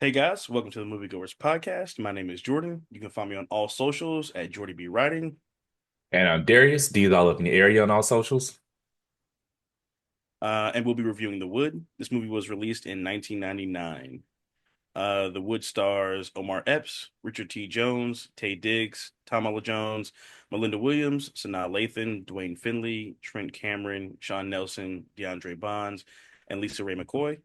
Hey guys, welcome to the Movie Goers Podcast. My name is Jordan. You can find me on all socials at Jordy B Writing. And I'm Darius. D's all up in the area on all socials. And we'll be reviewing The Wood. This movie was released in 1999. The Wood stars Omar Epps, Richard T. Jones, Taye Diggs, Tomala Jones, Melinda Williams, Sanaa Lathan, Dwayne Finley, Trent Cameron, Sean Nelson, DeAndre Bonds, and Lisa Ray McCoy.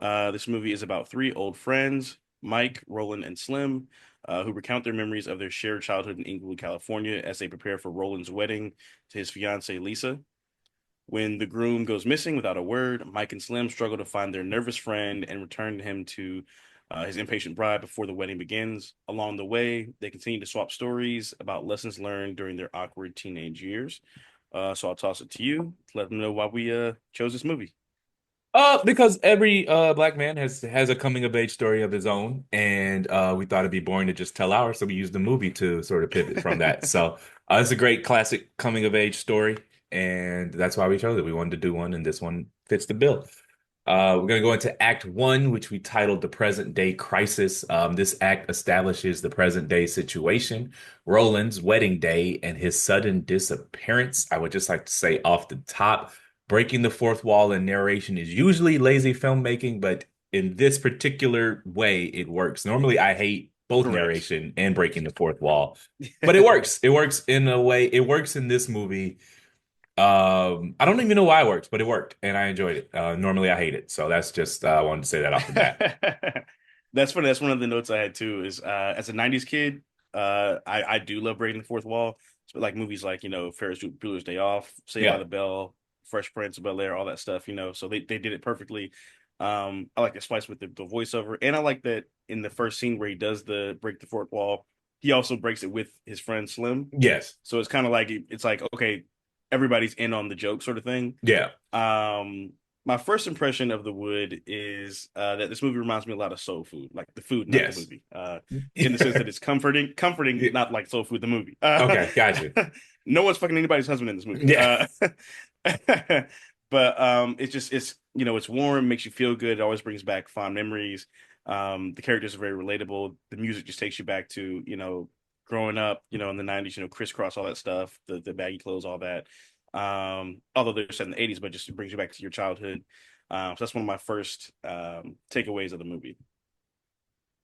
This movie is about three old friends, Mike, Roland, and Slim, who recount their memories of their shared childhood in Inglewood, California, as they prepare for Roland's wedding to his fiancee, Lisa. When the groom goes missing without a word, Mike and Slim struggle to find their nervous friend and return him to his impatient bride before the wedding begins. Along the way, they continue to swap stories about lessons learned during their awkward teenage years. So I'll toss it to you to let them know why we chose this movie. Because every black man has a coming of age story of his own, and we thought it'd be boring to just tell ours, so we used the movie to sort of pivot from that. So it's a great classic coming of age story, and that's why we chose it. We wanted to do one, and this one fits the bill. We're going to go into Act One, which we titled The Present Day Crisis. This act establishes the present day situation, Roland's wedding day, and his sudden disappearance. I would just like to say off the top, breaking the fourth wall in narration is usually lazy filmmaking, but in this particular way, it works. Normally, I hate both Correct. narration and breaking the fourth wall, but it works. It works in a way, it works in this movie. I don't even know why it works, but it worked and I enjoyed it. Normally I hate it. So that's just I wanted to say that off the bat. That's funny. That's one of the notes I had too. Is as a '90s kid, I do love breaking the fourth wall. So like movies like Ferris Bueller's Day Off, Saved by Yeah. the Bell, Fresh Prince of Bel Air, all that stuff. So they did it perfectly. I like the spice with the voiceover, and I like that in the first scene where he does the break the fourth wall, he also breaks it with his friend Slim. Yes. So it's kind of like it's like okay, everybody's in on the joke sort of thing. Yeah. Um, my first impression of The Wood is that this movie reminds me a lot of Soul Food, like the food, not the Yes. movie. In the sense that it's comforting, Yeah. not like Soul Food, the movie. Okay, gotcha. No one's fucking anybody's husband in this movie. Yeah. But it's just it's warm, makes you feel good. It always brings back fond memories. The characters are very relatable. The music just takes you back to growing up, in the '90s, crisscross, all that stuff, the baggy clothes, all that. Although they're set in the '80s, but just brings you back to your childhood. So that's one of my first takeaways of the movie.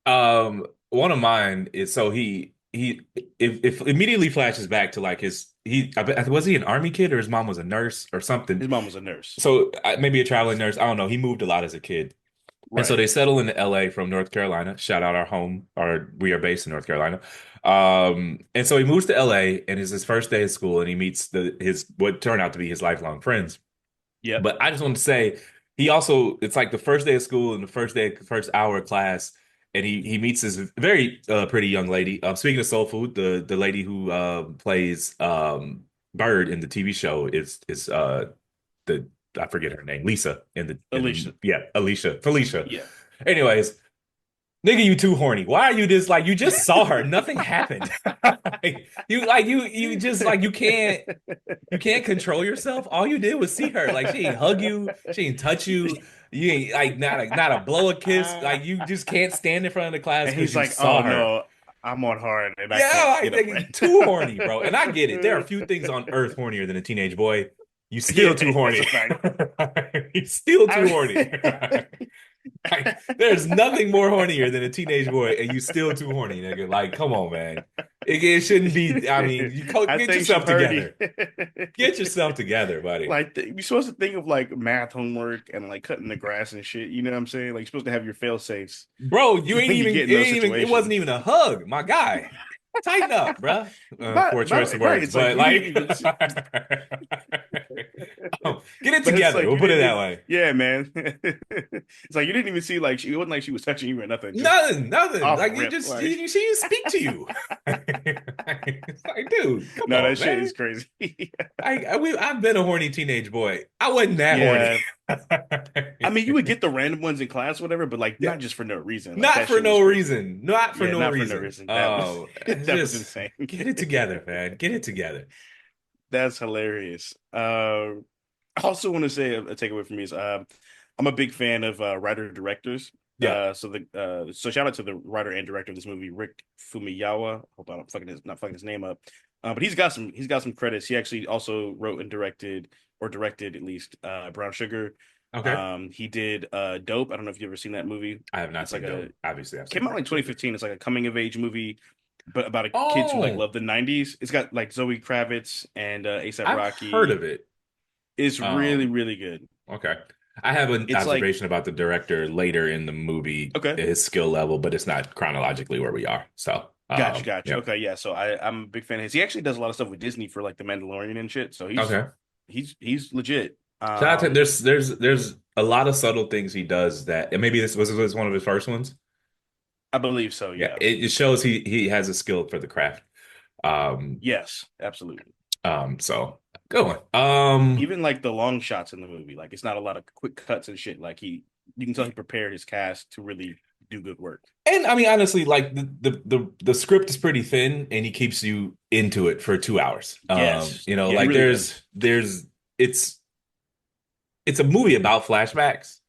One of mine is so he if immediately flashes back to like was he an army kid or his mom was a nurse or something. His mom was a nurse, So maybe a traveling nurse. I don't know. He moved a lot as a kid. And so right? they settle into LA from North Carolina. Shout out our home, or we are based in North Carolina. And so he moves to LA and it's his first day of school and he meets his what turned out to be his lifelong friends. Yep. But I just want to say he also it's like the first day of school and the first hour of class, and he meets this very pretty young lady. Speaking of soul food, the lady who plays Bird in the TV show is the I forget her name, Lisa in the Alicia. yeah, Alicia, Felicia. Yeah. Anyways, nigga, you too horny. Why are you this like you just saw her? Nothing happened. You just like you can't control yourself. All you did was see her. Like she ain't hug you, she ain't touch you. You ain't like not a blow a kiss. Like you just can't stand in front of the class And because he's you like, saw "Oh her. no, I'm on hard and I can't Yeah, like get up nigga, right." too horny, bro. And I get it. There are a few things on earth hornier than a teenage boy. You still Yeah, too that's a horny. fact. You still too horny. I, Like, there's nothing more hornier than a teenage boy, and you still too horny, nigga. Like, come on, man. It shouldn't be. I mean, I get think she yourself heard you. together. Get yourself together, buddy. Like you're supposed to think of like math homework and like cutting the grass and shit. You know what I'm saying? Like you're supposed to have your fail safes Bro, you ain't when you even. get It in those ain't even. It wasn't situations. even a hug, my guy. Tighten up, bruh. Poor choice of Right. words, It's like but you didn't like, even. get it But it's together. like We'll you put it didn't that even. way. Yeah, man. It's like you didn't even see like it wasn't like she was touching you or nothing. Just Nothing, nothing. off Like you rip. just Like she didn't speak to you. It's like, dude, come no, that on, shit man. is crazy. I've been a horny teenage boy. I wasn't that horny. Yeah. I mean, you would get the random ones in class, whatever, but like Yeah, not just for no reason. Like not that for shit was no crazy. reason. Not for Yeah, no not for no reason. reason. That was Oh, it's that was just insane. get it together, man. Get it together. That's hilarious. I also want to say a takeaway from me is I'm a big fan of writer directors. Yeah. So shout out to the writer and director of this movie, Rick Fumiyawa. Hope I'm not fucking his name up. But he's got some credits. He actually also wrote and directed at least Brown Sugar. Okay. He did Dope. I don't know if you've ever seen that movie. I have not It's like seen a Dope. Obviously, I've seen came out like Brown Sugar. 2015. It's like a coming of age movie, but about kids who like Oh, love the 90s. It's got like Zoe Kravitz and ASAP I've heard of Rocky. it. It's really, Um, really good. okay. I have an It's like observation about the director later in the movie, okay. his skill level, but it's not chronologically where we are. So, Gotcha, gotcha. yeah. Okay, yeah. So I'm a big fan of his. He actually does a lot of stuff with Disney for like The Mandalorian and shit. So Okay. he's legit. Shout out to there's a lot of subtle things he does that, and maybe this was one of his first ones. I believe so, Yeah, yeah. it shows he has a skill for the craft. Um, Yes, absolutely. so good one. Even like the long shots in the movie, like it's not a lot of quick cuts and shit. Like you can tell he prepared his cast to really do good work. And I mean, honestly, like the script is pretty thin, and he keeps you into it for 2 hours. Yes, yeah, he Like really does. there's it's it's a movie about flashbacks,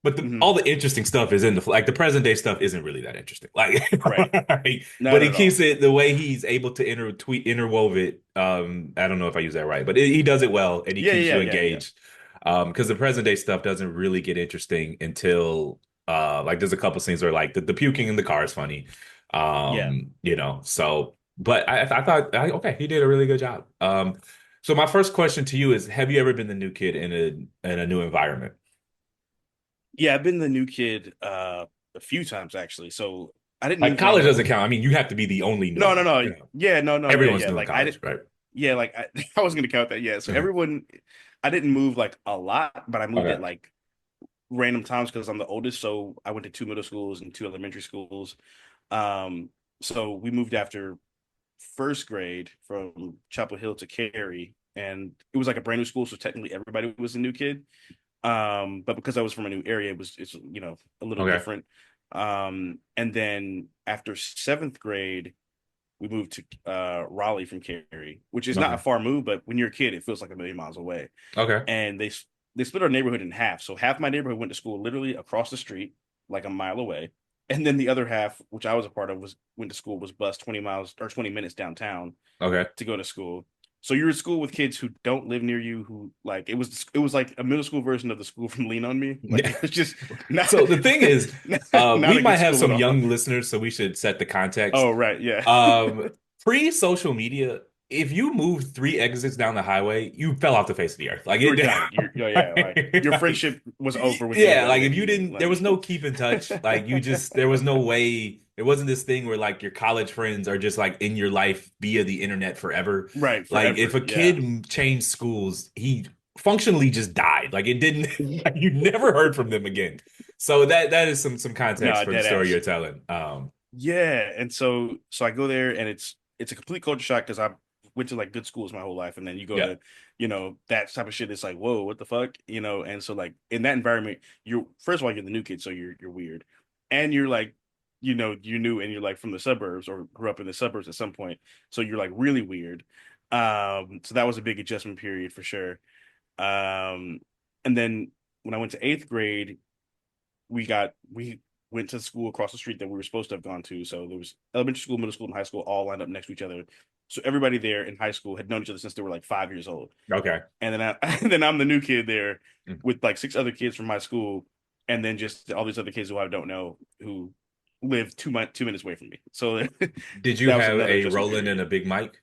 but Hmm. all the interesting stuff is in like the present day stuff isn't really that interesting. Like, Right, but not he at keeps all. it the way he's able to interwove it. I don't know if I use that right, but he does it well, and he Yeah, keeps yeah, you yeah, yeah, engaged. Because the present day stuff doesn't really get interesting until like there's a couple scenes where like the puking in the car is funny. yeah. So but I thought okay, he did a really good job. So my first question to you is, have you ever been the new kid in a new environment? Yeah, I've been the new kid a few times actually. So I didn't Like move around college like doesn't count. I mean, you have to be the only new no, no, one. no. Yeah, no, no, yeah, Everyone's yeah. new in Like I college, did, right? yeah, like I wasn't gonna count that. Yeah, so Mhm. everyone, I didn't move like a lot, but I moved at Okay. like random times because I'm the oldest. So I went to two middle schools and two elementary schools. Um, so we moved after first grade from Chapel Hill to Cary, and it was like a brand new school, so technically everybody was a new kid. But because I was from a new area, it's a little Okay. different. And then after seventh grade, we moved to Raleigh from Cary, which is not a Okay. far move, but when you're a kid, it feels like a million miles away. Okay. And they split our neighborhood in half. So half my neighborhood went to school literally across the street, like a mile away. And then the other half, which I was a part of, was went to school was bus 20 miles or 20 minutes downtown Okay. to go to school. So you're in school with kids who don't live near you, who like it was like a middle school version of the school from Lean on Me. Like Yeah. it was just not So the thing is, not we a might good have school some at all. young listeners, so we should set the context. Oh right, yeah. Um, Pre-social media, if you moved 3 exits down the highway, you fell off the face of the earth. Like You it were did. done. Yeah, like your Like, friendship was over within yeah, like a like if good you year. didn't, there Like was no keep in touch. Like there was no way. It wasn't this thing where like your college friends are just like in your life via the internet forever. right, Like if forever. a Yeah. kid changed schools, he functionally just died. Like it didn't, like, you never heard from them again. So that is some context No, for the dead story ass. you're telling. Yeah, and so I go there and it's a complete culture shock because I went to like good schools my whole life, and then you go Yeah. to that type of shit. It's like whoa, what the fuck, And so like in that environment, you're first of all you're the new kid, so you're weird, and you're like you're new and you're like from the suburbs or grew up in the suburbs at some point, so you're like really weird. So that was a big adjustment period for sure. Um, and then when I went to eighth grade, we went to school across the street that we were supposed to have gone to. So there was elementary school, middle school, and high school all lined up next to each other. So everybody there in high school had known each other since they were like 5 years old. Okay. And then and then I'm the new kid there Mm. with like six other kids from my school, and then just all these other kids who I don't know who live 2 minutes away from me. So Did you that was have another a adjustment Roland and period. a Big Mike?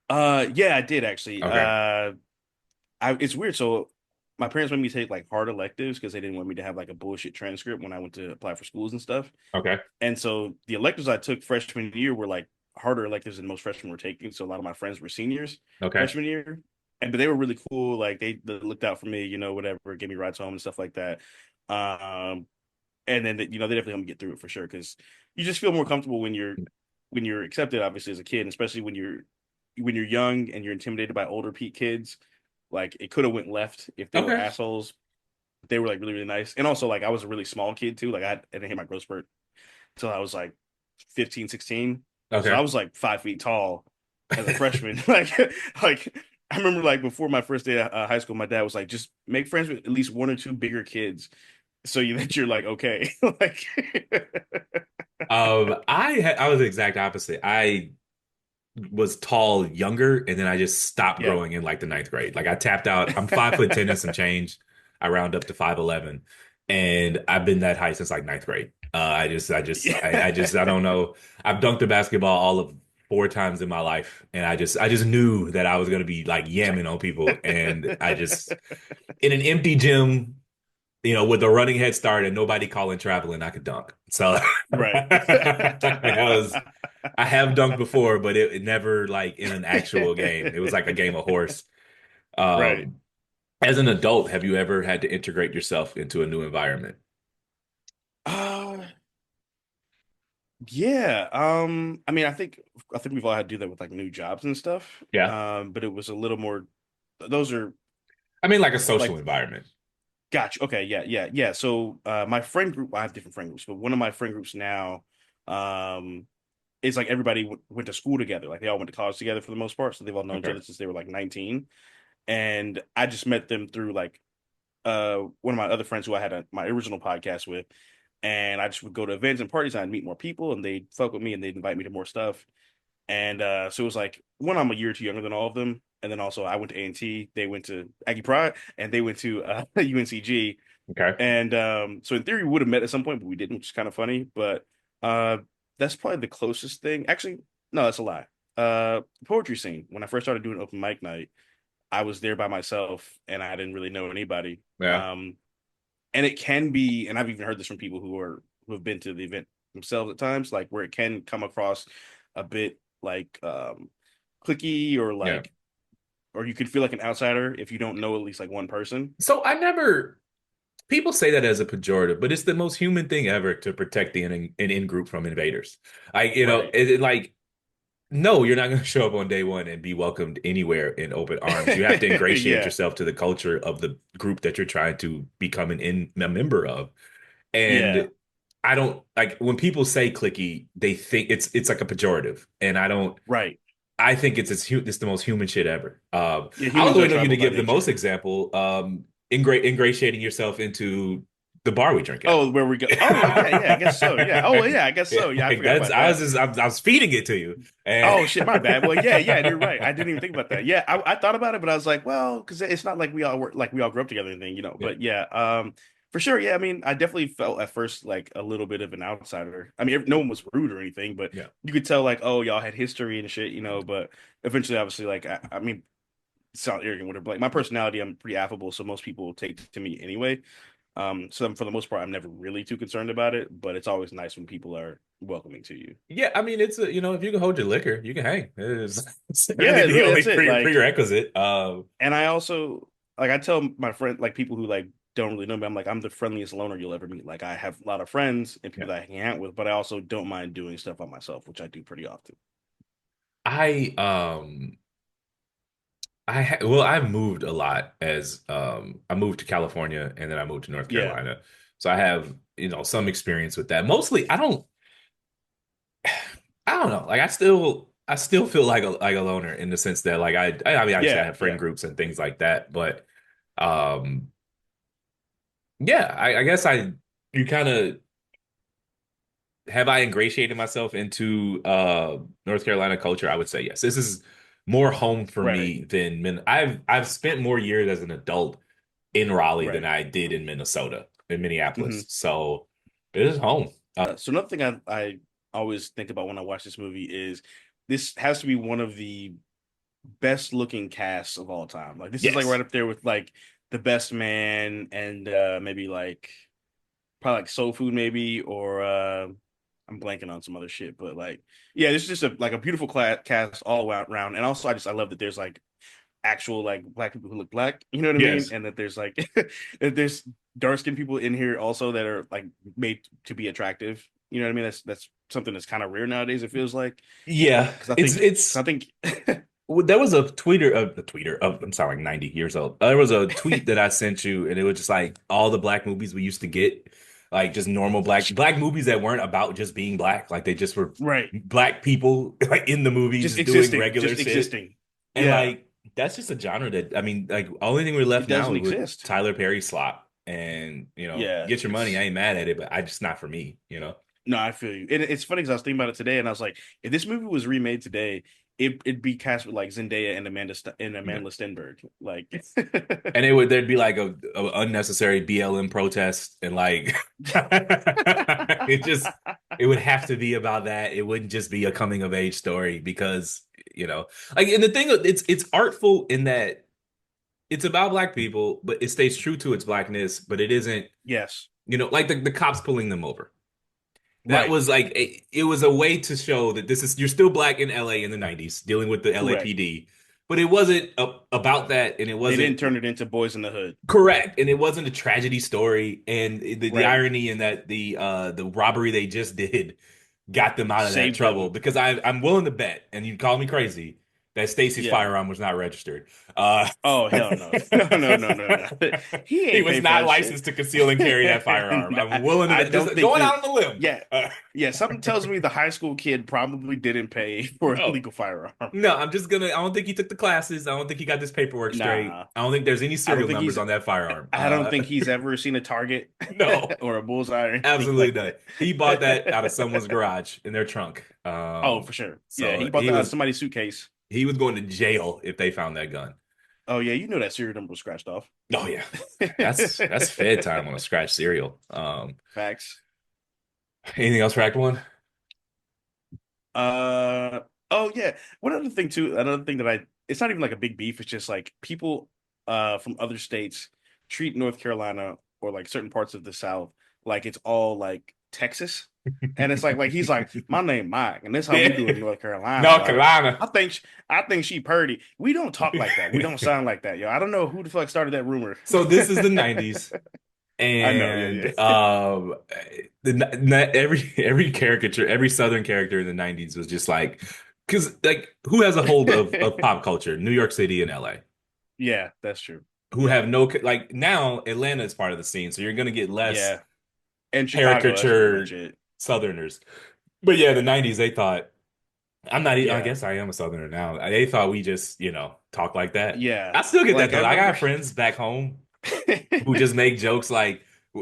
Yeah, I did actually. Okay. It's weird. So my parents made me take like hard electives because they didn't want me to have like a bullshit transcript when I went to apply for schools and stuff. Okay. And so the electives I took freshman year were like harder electives than most freshmen were taking. So a lot of my friends were seniors Okay. freshman year. But they were really cool. Like they looked out for me, whatever, gave me rides home and stuff like that. Um, and then they definitely helped me get through it for sure because you just feel more comfortable when you're accepted, obviously as a kid, and especially when you're young and you're intimidated by older Pete kids. Like it could have went left if they were Okay. assholes. They were like really really nice, and also like I was a really small kid too. Like I didn't hit my growth spurt until I was like 15, 16. So I Okay. was like 5 feet tall as a freshman. like I remember like before my first day of high school, my dad was like, just make friends with at least one or two bigger kids so you that you're like okay, like I was the exact opposite. I was tall younger, and then I just stopped yeah, growing in like the ninth grade. Like I tapped out. I'm 5'10" and some change. I round up to 5'11", and I've been that height since like ninth grade. I don't know. I've dunked a basketball all of four times in my life, and I just knew that I was gonna be like yamming on people, and I just in an empty gym, with a running head start and nobody calling traveling, I could dunk. So right, I have dunked before, but it never like in an actual game. It was like a game of horse. right. Um, as an adult, have you ever had to integrate yourself into a new environment? Uh, yeah. I mean, I think we've all had to do that with like new jobs and stuff. Yeah. But it was a little more. Those are I mean, like a social like environment. gotcha. Okay, yeah, yeah, yeah. So my friend group, I have different friend groups, but one of my friend groups now, um, is like everybody went to school together. Like they all went to college together for the most part, so they've all known each Okay. other since they were like 19. And I just met them through like one of my other friends who I had my original podcast with, and I just would go to events and parties and I'd meet more people and they'd fuck with me and they'd invite me to more stuff. And so it was like one, I'm a year or two younger than all of them. And then also I went to A&T, they went to Aggie Pride, and they went to UNCG. Okay. And so in theory we would have met at some point, but we didn't, which is kind of funny. But uh that's probably the closest thing. Actually, no, that's a lie. Poetry scene. When I first started doing open mic night, I was there by myself and I didn't really know anybody. Yeah. And it can be, and I've even heard this from people who have been to the event themselves at times, like where it can come across a bit like clicky or Yeah. like, or you could feel like an outsider if you don't know at least like one person. So I never people say that as a pejorative, but it's the most human thing ever to protect an in group from invaders. Like, Right. like no, you're not going to show up on day one and be welcomed anywhere in open arms. You have to ingratiate Yeah. yourself to the culture of the group that you're trying to become a member of. Yeah. And I don't like when people say clicky, they think it's like a pejorative, and I don't. Right. I think it's the most human shit ever. Yeah. I was Humans are waiting on you tribal to by give the most nature. example. Ingratiating yourself into the bar we drink at. Oh, where we go. Oh, yeah, yeah, I guess so. Yeah. Oh, yeah, I guess Yeah, so. Yeah, I like forgot that's about that. I was feeding it to you, and Oh shit, my bad. Well, yeah, yeah, you're right. I didn't even think about that. Yeah, I thought about it, but I was like, well, because it's not like we all work, like we all grew up together and anything, you know. yeah, But yeah, for sure. Yeah, I mean, I definitely felt at first like a little bit of an outsider. I mean, no one was rude or anything, but yeah. you could tell like, oh, y'all had history and shit, you know. But eventually, obviously, like, I mean, it sounds arrogant, whatever. But like my personality, I'm pretty affable, so most people take to me anyway. So for the most part, I'm never really too concerned about it, but it's always nice when people are welcoming to you. Yeah, I mean, it's if you can hold your liquor, you can hang. It's really Yeah, the only that's it. Like, prerequisite. and I also like I tell my friend like people who like don't really know me, I'm like I'm the friendliest loner you'll ever meet. Like I have a lot of friends and Yeah. people that I hang out with, but I also don't mind doing stuff on myself, which I do pretty often. I well, I've moved a lot as I moved to California and then I moved to North Yeah, Carolina. So I have, some experience with that. Mostly I don't know. Like I still feel like a loner in the sense that like I mean obviously I yeah, have friend yeah, groups and things like that, but um yeah, I guess you kind of have I ingratiated myself into North Carolina culture? I would say yes. This is more home for right, me than I've spent more years as an adult in Raleigh than right. I did in Minnesota, in Hmm. Minneapolis. So it is home. So another thing I always think about when I watch this movie is this has to be one of the best looking casts of all time. Like this is like Yes. right up there with like the Best Man and maybe like probably like Soul Food maybe or I'm blanking on some other shit, but like yeah, this is just a beautiful cast all around. And also I love that there's like actual like black people who look black, you know what I mean? Yes. And that there's like that there's dark skinned people in here also that are like made to be attractive. You know what I mean? That's something that's kind of rare nowadays. It feels like Yeah. because I It's think it's there was a tweeter of I'm sorry, like 90 years old. There was a tweet that I sent you, and it was just like all the black movies we used to get, like just normal black movies that weren't about just being black, like they just were right, black people like in the movie just just doing existing, regular just shit. existing. And Yeah, like that's just a genre that I mean, like only thing we're it left now doesn't with exist. Tyler Perry slop. and Yeah, get your money. I it's ain't mad at it, but I just not for me. no, I feel you. And it's funny because I was thinking about it today, and I was like, if this movie was remade today, it'd be cast with like Zendaya and Yeah. Amanda Stenberg. Like, And there'd be like a unnecessary BLM protest and like it just it would have to be about that. It wouldn't just be a coming of age story because you know like and the thing it's artful in that it's about black people, but it stays true to its blackness, but it isn't, yes, like the cops pulling them over. That right, was like it was a way to show that this is you're still black in LA in the 90s dealing with the correct. LAPD, but it wasn't about that and it They didn't wasn't turn it into Boys in the Hood. correct and it wasn't a tragedy story and the Right, irony in that the robbery they just did got them out of that saved trouble them. because I'm willing to bet and you call me crazy that Stacy's Yeah. firearm was not registered. Uh Oh hell no, no, no, no, no, no. He he ain't was paid for not that shit. licensed to conceal and carry that firearm. No, I'm willing to I bet just don't think going that. out on the limb. Yeah, yeah. Something tells me the high school kid probably didn't pay for a No. legal firearm. No, I don't think he took the classes. I don't think he got this paperwork straight. Nah, I don't think there's any I don't serial think numbers he's. on that firearm. I don't think he's ever seen a target No, or a bullseye or anything absolutely like not. He bought that out of someone's that. garage in their trunk. Oh, for sure. Yeah, So he bought that out of somebody's suitcase. he was going to jail if they found that gun. Oh yeah, you know that serial number was scratched off. Oh yeah, that's Fed time on a scratch cereal. Facts. Anything else for Act One? Uh oh yeah. One other thing too, another thing that I it's not even like a big beef, it's just like people from other states treat North Carolina or like certain parts of the South like it's all like Texas. And it's like he's like, my name Mike, and this is how we do it in Yeah. North Carolina, North dog. Carolina. I think she purdy. We don't talk like that. We don't sound like that, yo. I don't know who the fuck started that rumor. So this is the 90s. I know, yeah, And yeah. every caricature, every Southern character in the 90s was just like, because like who has a hold of pop culture? New York City and LA, Yeah, that's true. who have no like now Atlanta is part of the scene, so you're gonna get less Yeah. And Chicago, that's pretty much caricature it. Southerners. But yeah, the 90s they thought I'm not. I Yeah. guess I am a Southerner now. They thought we just talk like that. Yeah. I still get that Like I though. I remember got friends back home who just make jokes like,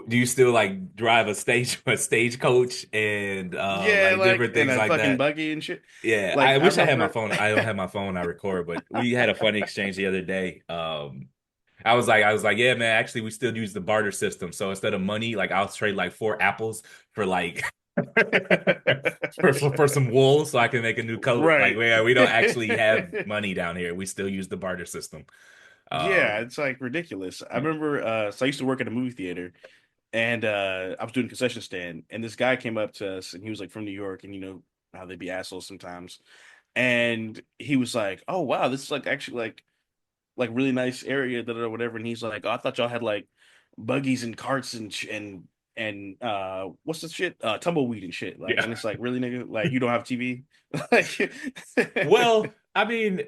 "Do you still like drive a stagecoach and yeah, like like different in things a like fucking that?" buggy and shit. Yeah, I Like I wish I had my remember phone. I don't have my phone when I record, but we had a funny exchange the other day. I was like, yeah, man. Actually, we still use the barter system. So instead of money, like I'll trade like 4 apples for like for some wool, so I can make a new coat. Like right. we don't actually have money down here. We still use the barter system. Yeah, Um, it's like ridiculous. I remember so I used to work at a movie theater and I was doing a concession stand and this guy came up to us and he was like from New York and you know how they be assholes sometimes. And he was like, "Oh wow, this is like actually like really nice area, da, da, da, whatever." And he's like, "Oh, I thought y'all had like buggies and carts and what's the shit? Tumbleweed and shit." Like, yeah. and it's like, really, nigga? Like, you don't have TV? Like, Well, I mean,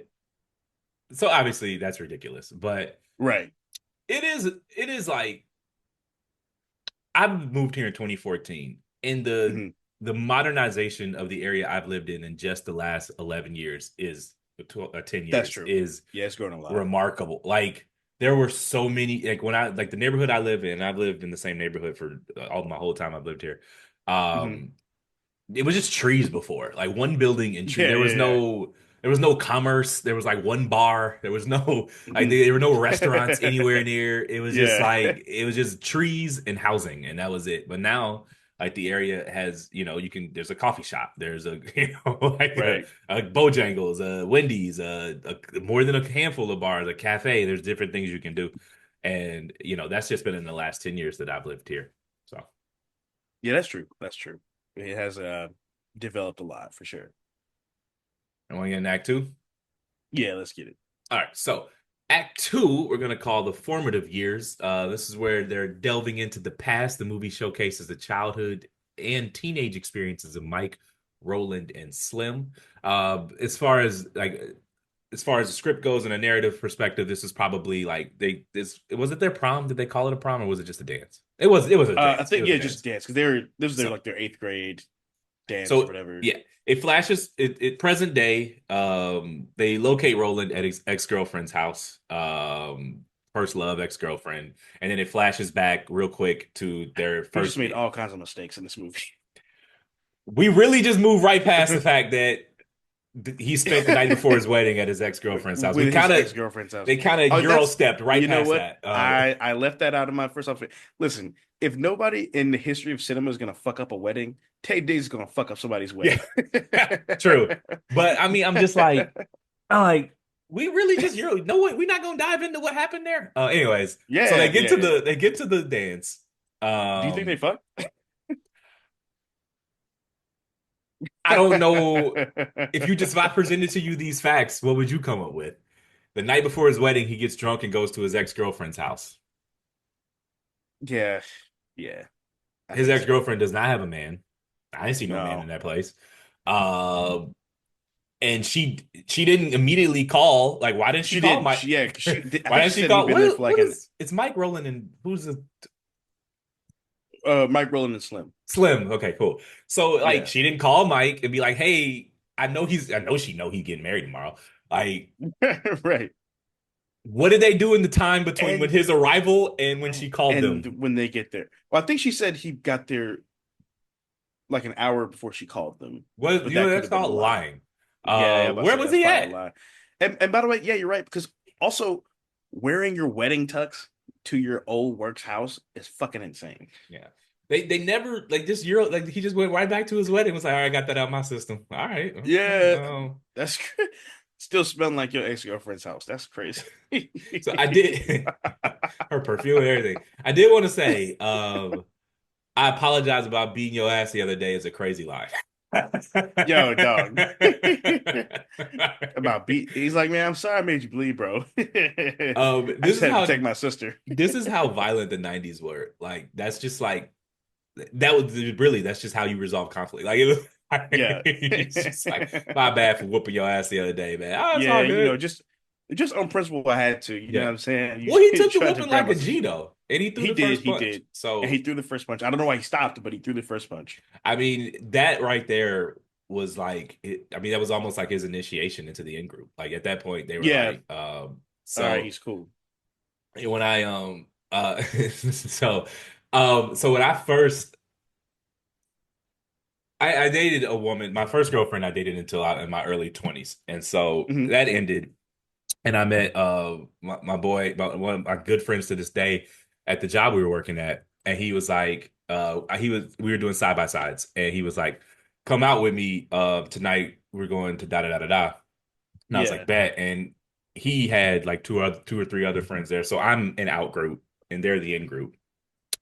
so obviously that's ridiculous, but right. it is like I moved here in 2014, and Mhm. the modernization of the area I've lived in just the last 11 years is 10 That's years true. is Yeah, it's growing a lot. remarkable. Like there were so many like when I like the neighborhood I live in, I've lived in the same neighborhood for all my whole time I've lived here. Hmm. Um it was just trees before, like one building and tree. Yeah, yeah, There was no commerce. There was like one bar. There was no like yeah. there were no restaurants anywhere near. It was just Yeah. like it was just trees and housing, and that was it. But now, like the area has, you can there's a coffee shop. There's a like Right. a Bojangles, a Wendy's, more than a handful of bars, a cafe. There's different things you can do, and that's just been in the last 10 years that I've lived here. So. Yeah, that's true. That's true. It has developed a lot for sure. I want to get an act two. Yeah, let's get it. All right, so Act Two, we're going to call the formative years. This is where they're delving into the past. The movie showcases the childhood and teenage experiences of Mike, Roland, and Slim. As far as the script goes and a narrative perspective, this is probably like was it their prom? Did they call it a prom or was it just a dance? It was a I dance. It think was a yeah, just dance. dance because they were this was their So like their eighth grade dance or So whatever. yeah, it flashes it present day. They locate Roland at his ex-girlfriend's house. first love, ex-girlfriend, and then it flashes back real quick to their He just first made meet. all kinds of mistakes in this movie. We really just moved right past the fact that he spent the night before his wedding at his ex-girlfriend's house. With his ex-girlfriend's house. They kind of Oh, Euro that's stepped right you know past what? that. I left that out of my first outfit. Listen, if nobody in the history of cinema is gonna fuck up a wedding, Tay Diggs is gonna fuck up somebody's Yeah, wedding. true. But I mean, I'm like, we really just Euro. No way, we're not gonna dive into what happened there. Anyways, so Yeah, yeah, yeah. they get to the dance. Do you think they fuck? I don't know if I presented to you these facts, what would you come up with? The night before his wedding, he gets drunk and goes to his ex-girlfriend's house. Yeah, yeah, I His think so. ex-girlfriend does not have a man. I didn't see no man in No, that place. Uh, and she didn't immediately call. Like, why didn't she she call didn't. Mike? I Why think didn't she she said he'd call? been there for like What an is? It's Mike Roland and who's the Mike Roland and Slim. Slim? Okay, cool. So like, Yeah, she didn't call Mike and be like, "Hey, I know she know he's getting married tomorrow." Like, right. what did they do in the time between when And his arrival and when she called and them? when they get there, well, I think she said he got there like an hour before she called them, What but you know that could that's have been a called lie. lying. Yeah, yeah, I'm about to Where say was that's he probably a at? lie. And by the way, yeah, you're right because also wearing your wedding tux to your old work's house is fucking insane. Yeah. They never like this Euro like he just went right back to his wedding. Was like, all right, I got that out of my system. All right. Okay. Yeah, that's still smelling like your ex-girlfriend's house. That's crazy. So I did her perfume and everything. I did want to say, I apologize about beating your ass the other day is a crazy lie. Yo, dog. About beat. He's like, man, I'm sorry I made you bleed, bro. I This just is had to how protect my sister. violent the 90s were. Like that's just like that was really that's just how you resolve conflict. Like it was Yeah. it's just like my bad for whooping your ass the other day, man. Oh, it's Yeah, all good. just on principle, I had to. You know Yeah. what I'm saying? Well, he You took the tried to whooping protect like my a sister. Gino, and he threw the first He punch. did, and he So, threw the first punch. I don't know why he stopped, but he threw the first punch. I mean, that right there was like, I mean, that was almost like his initiation into the in group. Like at that point, they were Yeah. like, All right, so he's cool. when I so so when I first I dated a woman, my first girlfriend I dated until I in my early 20s, and so Hmm. that ended. And I met my boy, one of my good friends to this day at the job we were working at. And he was like, we were doing side by sides. And he was like, come out with me tonight. We're going to da da da da da. And I was like, Yeah. bet. And he had like two or three other friends there. So I'm an out group and they're the in group.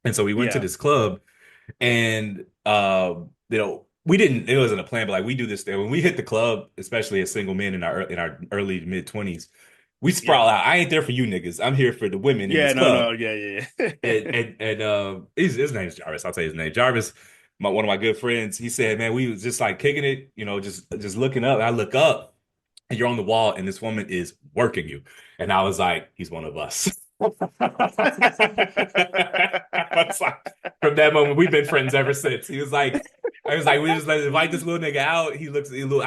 And so we went to Yeah. this club and we didn't it wasn't a plan, but like we do this thing when we hit the club, especially as single men in our early mid 20s, we sprawl Yeah. out. I ain't there for you niggas. I'm here for the women in Yeah. this No, no. club. Yeah, yeah, yeah. His name's Jarvis. I'll say his name. Jarvis, one of my good friends, he said, man, we was just like kicking it, just looking up. And I look up and you're on the wall and this woman is working you. And I was like, he's one of us. I was like, from that moment, we've been friends ever since. I was like, we just let invite this little nigga out. He looks a little.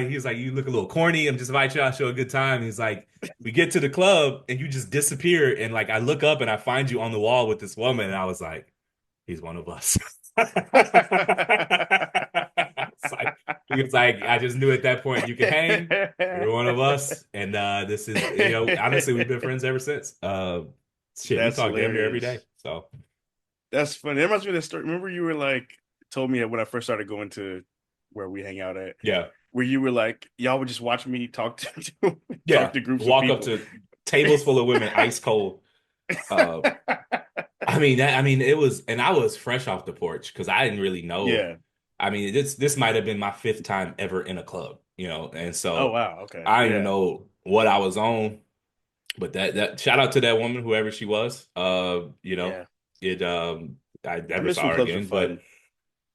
He was like, you look a little corny. I'm just invite you. I'll show a good time. He's like, we get to the club and you just disappear. And like, I look up and I find you on the wall with this woman. And I was like, he's one of us. He was like, I just knew at that point you can hang. You're one of us, and this is honestly we've been friends ever since. Shit, we That's talk damn near every day. hilarious. So That's funny. That reminds me of the story. Remember, you were like, told me when I first started going to where we hang out at, yeah, where you were like, y'all would just watch me talk to yeah. talk to groups of Walk up people. to tables full of women, ice cold. Uh, I mean, it was, and I was fresh off the porch because I didn't really know. Yeah. I mean, this might have been my fifth time ever in a club, and Oh so wow. Okay. I didn't Yeah. know what I was on. But that shout out to that woman, whoever she was. Yeah. It I I never miss saw when her clubs were again, but fun.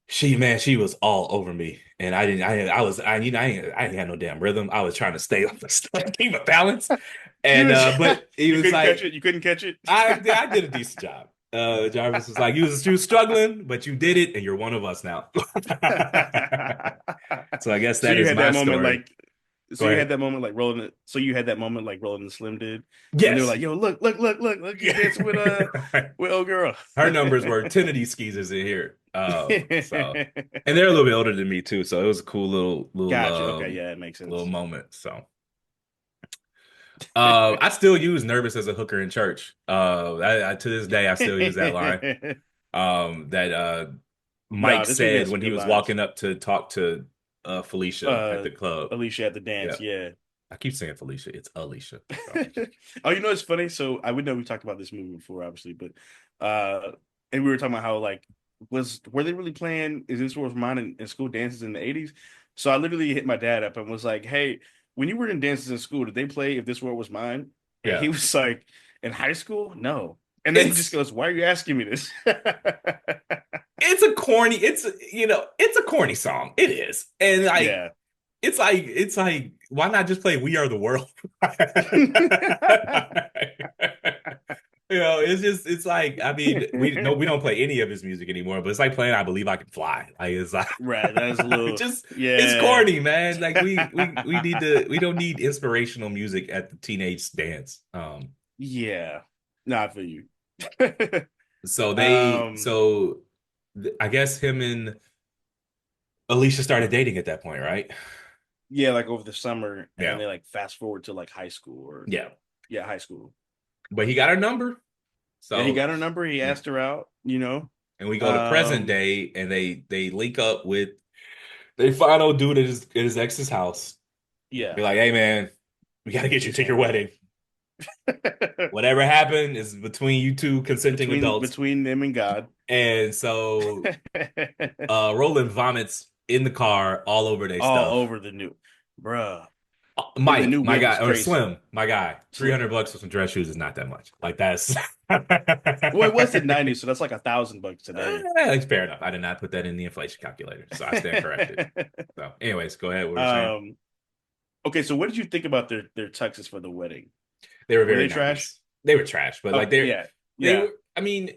she was all over me, and I didn't have no damn rhythm. I was trying to stay on the keep a balance, You and was but he you was couldn't catch like, it. You couldn't catch it. I did a decent job. Jarvis was like, you was struggling, but you did it, and you're one of us now. So I guess So that you is had my that moment story. like Go you had ahead. that moment like Roland. So you had that moment like Roland and Slim did when they were Yes. like, "Yo, look, he's Yeah. dancing with old girl." Her numbers were 10 of these skeezers in here. And they're a little bit older than me too, so it was a cool Gotcha. Okay, yeah, it makes little sense. moment. So I still use nervous as a hooker in church. To this day I still use that line. That No, Mike this movie said has some when he good was lines. walking up to talk to Felicia at Uh, the club. Alicia at the Yeah. dance, yeah. I keep saying Felicia. It's Alicia. So. Oh, you know it's funny. So I would know we talked about this movie before, obviously, but and we were talking about how like were they really playing Is This World Mine in school dances in the 80s? So I literally hit my dad up and was like, "Hey, when you were in dances in school, did they play If This World Was Mine?" And he Yeah. was like, "In high school, no." And then he just It's goes, "Why are you asking me this?" it's a corny, it's a corny song. It is. And like Yeah. it's like why not just play We Are the World? It's like I mean we don't play any of his music anymore, but it's like playing I Believe I Can Fly. Like it's like Right. That's a little, just it's yeah. corny, man. Like we don't need inspirational music at the teenage dance. Yeah. Not for you. Um, I guess him and Alicia started dating at that point, right? yeah, like over the summer, and then Yeah. they like fast forward to like high school or Yeah. yeah, high school. But he got her number. Yeah, he So got her number, he yeah. asked her out, you know. And we go to present Um, day and they link up with they final dude at his ex's house. yeah, Be like, hey man, we gotta get you he's to your handling wedding. Whatever happened is between you two consenting adults. between them and God. And so Roland vomits in the car all over their All stuff. over the new, bruh. And the Mike, new my whip guy, was or crazy. Slim, my guy, Slim. $300 for some dress shoes is not that much. Like that's Well, it was the 90s, so that's like $1,000 today. It's fair enough. I did not put that in the inflation calculator, so I stand corrected. So, anyways, go ahead. What were you saying? um, okay, so what did you think about their tuxes for the wedding? They were Were very they trash? 90s. They were trash, but like Oh yeah, they yeah. were. I mean,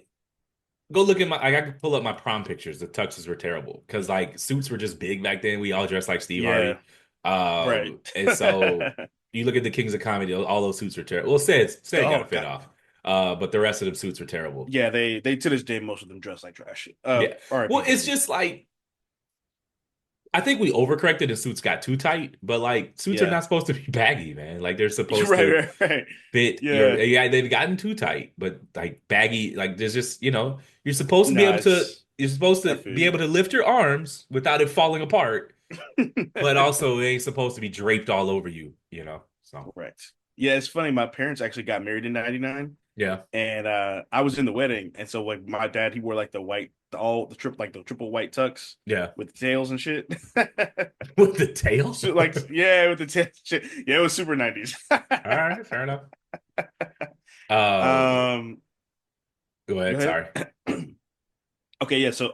go look at I could pull up my prom pictures. The tuxes were terrible because like suits were just big back then. We all dressed like Steve Yeah, Harvey. right. And so you look at the Kings of Comedy, all those suits were terrible. Well, said got Oh a fit God. off. But the rest of the suits were terrible. Yeah, they to this day most of them dress like trash. Yeah. R.I.P. Well, it's Biggie. just like I think we overcorrected and suits got too tight, but like suits are Yeah. not supposed to be baggy, man. Like they're You're supposed right, to right, right. fit your Yeah. yeah, they've gotten too tight, but like baggy, like there's just, you're supposed to be Nah, able to it's you're supposed I to feel be you. able to lift your arms without it falling apart, but also it ain't supposed to be draped all over you. So Correct. Yeah, it's funny. My parents actually got married in '99, yeah. and I was in the wedding, and so like my dad, he wore like the white, the triple like the triple white tux Yeah. with the tails and shit. With the tail. So like yeah, with the tails shit. Yeah, it was super '90s. All right, fair enough. Uh Um, Go go ahead, ahead. sorry. Okay, yeah. So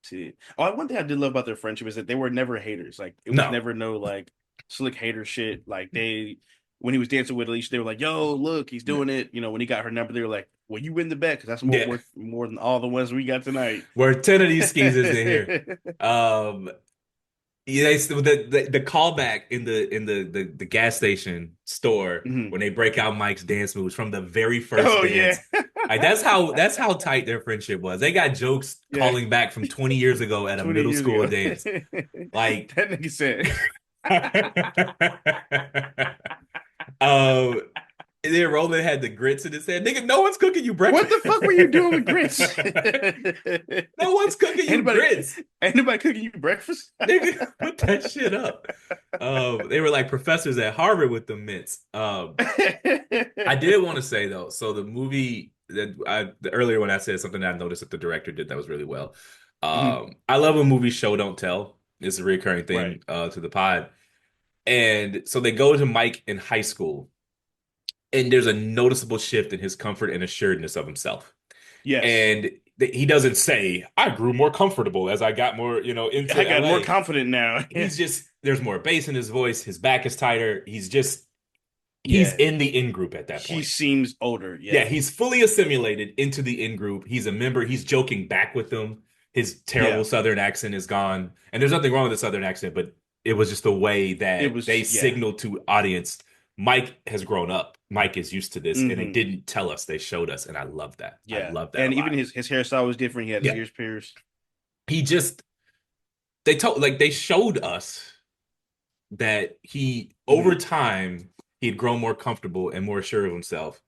see, one thing I did love about their friendship is that they were never haters. Like it was No. never no like slick hater shit. Like when he was dancing with Alicia, they were like, "Yo, look, he's doing it." You know, when he got her number, they were like, "Well, you win the bet because that's more Yeah. worth more than all the ones we got tonight." We're 10 of these skeezers in here. Um Yeah, the callback in the gas station store Mhm. when they break out Mike's dance moves from the very first Oh yeah, dance. Like that's how tight their friendship was. They got jokes yeah. calling back from 20 years ago at a 20 middle years school ago, dance. Like that nigga said, um and then Roland had the grits in his head. Nigga, no one's cooking you "What breakfast. the fuck were you doing with grits? No one's cooking you anybody, grits. anybody cooking you breakfast?" Nigga, put that shit up. They were like professors at Harvard with the mints. I did want to say though, so the movie the earlier when I said something that I noticed that the director did that was really well. Mhm. I love a movie show don't tell. It's a recurring Right. thing to the pod. And so they go to Mike in high school, and there's a noticeable shift in his comfort and assuredness of himself. Yes. And he doesn't say, I grew more comfortable as I got more, I into got more LA. confident now. He's just there's more bass in his voice, his back is tighter, he's Yeah. in the in group at that He point. seems older. Yeah, Yeah. he's fully assimilated into the in group. He's a member. He's joking back with them. His terrible Yeah. Southern accent is gone, and there's nothing wrong with the Southern accent, but It was just the way It that they was yeah. signaled to audience. Mike has grown up. Mike is used to this, and they Hmm. didn't tell us. They showed us, and I love that. I Yeah. love that a And even lot. his hairstyle was different. He had his Yeah, ears pierced. he just they showed us that he over Hmm. time he had grown more comfortable and more sure of himself.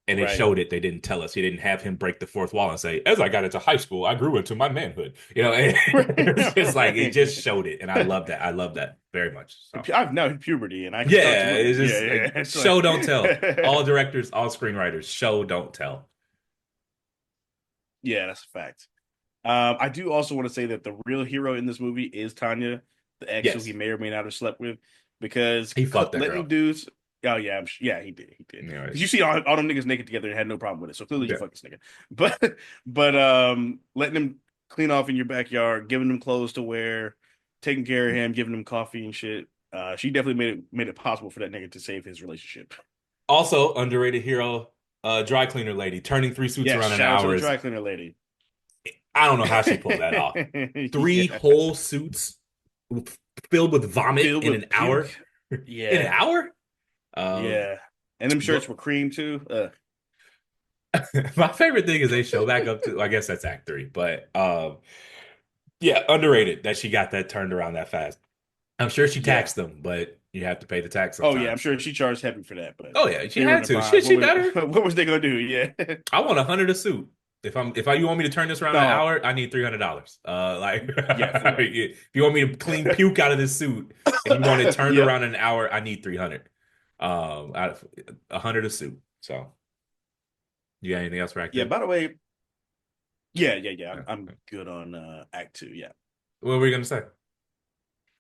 And they Right. showed it. They didn't tell us. He didn't have him break the fourth wall and say, "As I got into high school, I grew into my manhood." It's just like it Right. just showed it, and I love that. I love that very much. So I've now hit puberty and I can start to yeah, look. it's Yeah, just yeah. like It's show like, don't tell. All directors, all screenwriters, show don't tell. yeah, that's a fact. I do also want to say that the real hero in this movie is Tanya, the ex who he Yes, may or may not have slept with, because he fucked that letting girl. dudes. Oh yeah, yeah, he did. Because you Anyways, see all them niggas naked together and had no problem with it, so clearly you yeah. fuck this nigga. But letting him clean off in your backyard, giving him clothes to wear, taking care of him, giving him coffee and shit. She definitely made it possible for that nigga to save his relationship. Also underrated hero, dry cleaner lady, turning three suits Yes, around in an shout out to hour the is dry cleaner lady. I don't know how she pulled that off. Three Yeah, whole suits filled with vomit filled in an with hour. puke. In an Yeah. hour? Um, Yeah. And them but shirts were cream too. my favorite thing is they show back up to, I guess that's act three, but yeah, underrated that she got that turned around that fast. I'm sure she Yeah. taxed them, but you have to pay the tax Oh yeah, I'm sometimes. sure she charged heavy for that, but Oh yeah, she they were in had a to. bind. Shit, she better. What was they gonna do? Yeah. I want 100 a suit. If you want me to turn this around in an No. hour, I need $300. Like Yeah, for real. if you want me to clean puke out of this suit and you want it turned Yep. around in an hour, I need 300. Out of 100 a suit. So you got anything else for Act Yeah, Three? by the way, yeah. Yeah. I'm good on Act Two. Yeah. What were you gonna say?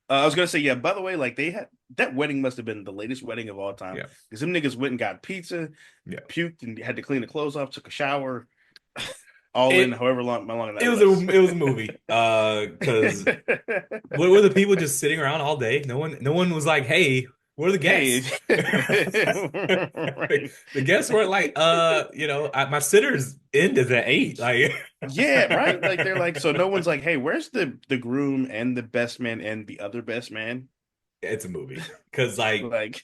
I was gonna say, yeah, by the way, like they had that wedding must have been the latest wedding of all time. Yeah. Because them niggas went and got pizza, Yeah. puked and had to clean the clothes off, took a shower, all in It however long how long it that was was. a movie. Because were the people just sitting around all day? No one was like, "Hey, where are the Hey. guests?" Right. The guests weren't like, my sitters end is at 8. Like, Yeah, right. Like they're like, so no one's like, hey, where's the groom and the best man and the other best man? it's a movie because like Like,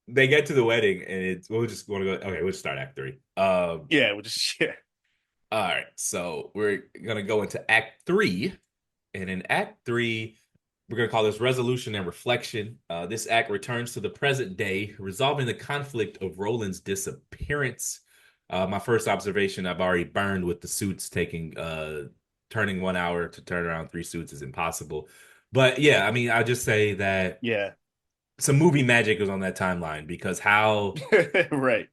they get to the wedding and it's we'll just want to go. Okay, we'll just start Act Three. yeah, which is yeah. All right, so we're gonna go into Act Three, and in Act Three, we're gonna call this resolution and reflection. This act returns to the present day, resolving the conflict of Roland's disappearance. My first observation, I've already burned with the suits taking turning 1 hour to turn around three suits is impossible. But yeah, I mean, I'll just say that Yeah. some movie magic was on that timeline because Right.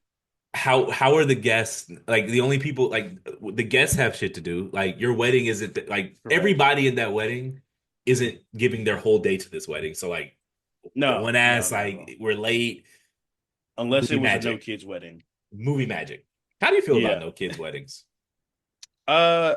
how are the guests like the only people like the guests have shit to do like your wedding isn't like Correct. everybody in that wedding isn't giving their whole day to this wedding so like No, going no, ass no, no. like we're late Unless it movie was a no magic kids wedding. movie magic how do you feel about Yeah. no kids weddings Uh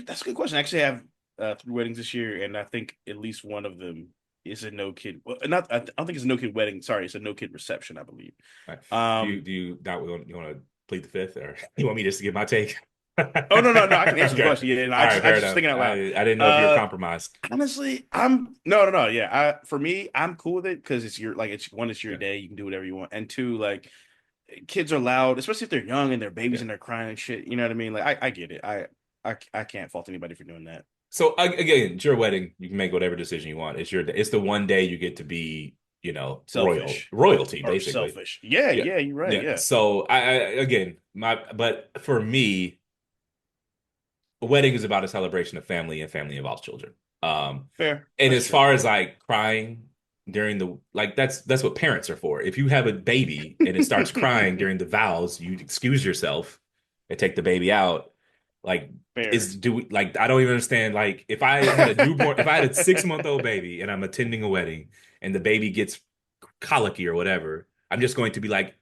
that's a good question. Actually, I have three weddings this year, and I think at least one of them is a no kid. Well, not I don't think it's a no kid wedding. Sorry, it's a no kid reception, I believe. right. Um, Do you not you want to plead the fifth or you want me just to give my take oh no, I can answer the okay question. Yeah, no, all right I fair just enough thinking out loud. I didn't know if you were Uh, compromised honestly, I'm no. Yeah, for me, I'm cool with it because it's your like it's one, it's your yeah day. You can do whatever you want, and two, like kids are loud, especially if they're young and they're babies yeah and they're crying and shit. You know what I mean? Like I get it. I can't fault anybody for doing that. So again, it's your wedding. You can make whatever decision you want. It's the one day you get to be, Selfish royalty, or basically. selfish. Yeah, Yeah. yeah, you're right. Yeah. Yeah, So I again, but for me, a wedding is about a celebration of family and family involves children. Um, fair. and That's as true. far as like crying during the like that's what parents are for. If you have a baby and it starts crying during the vows, you excuse yourself and take the baby out. Like Fair. like I don't even understand. Like if I had a 6 month old baby and I'm attending a wedding and the baby gets colicky or whatever, I'm just going to be like,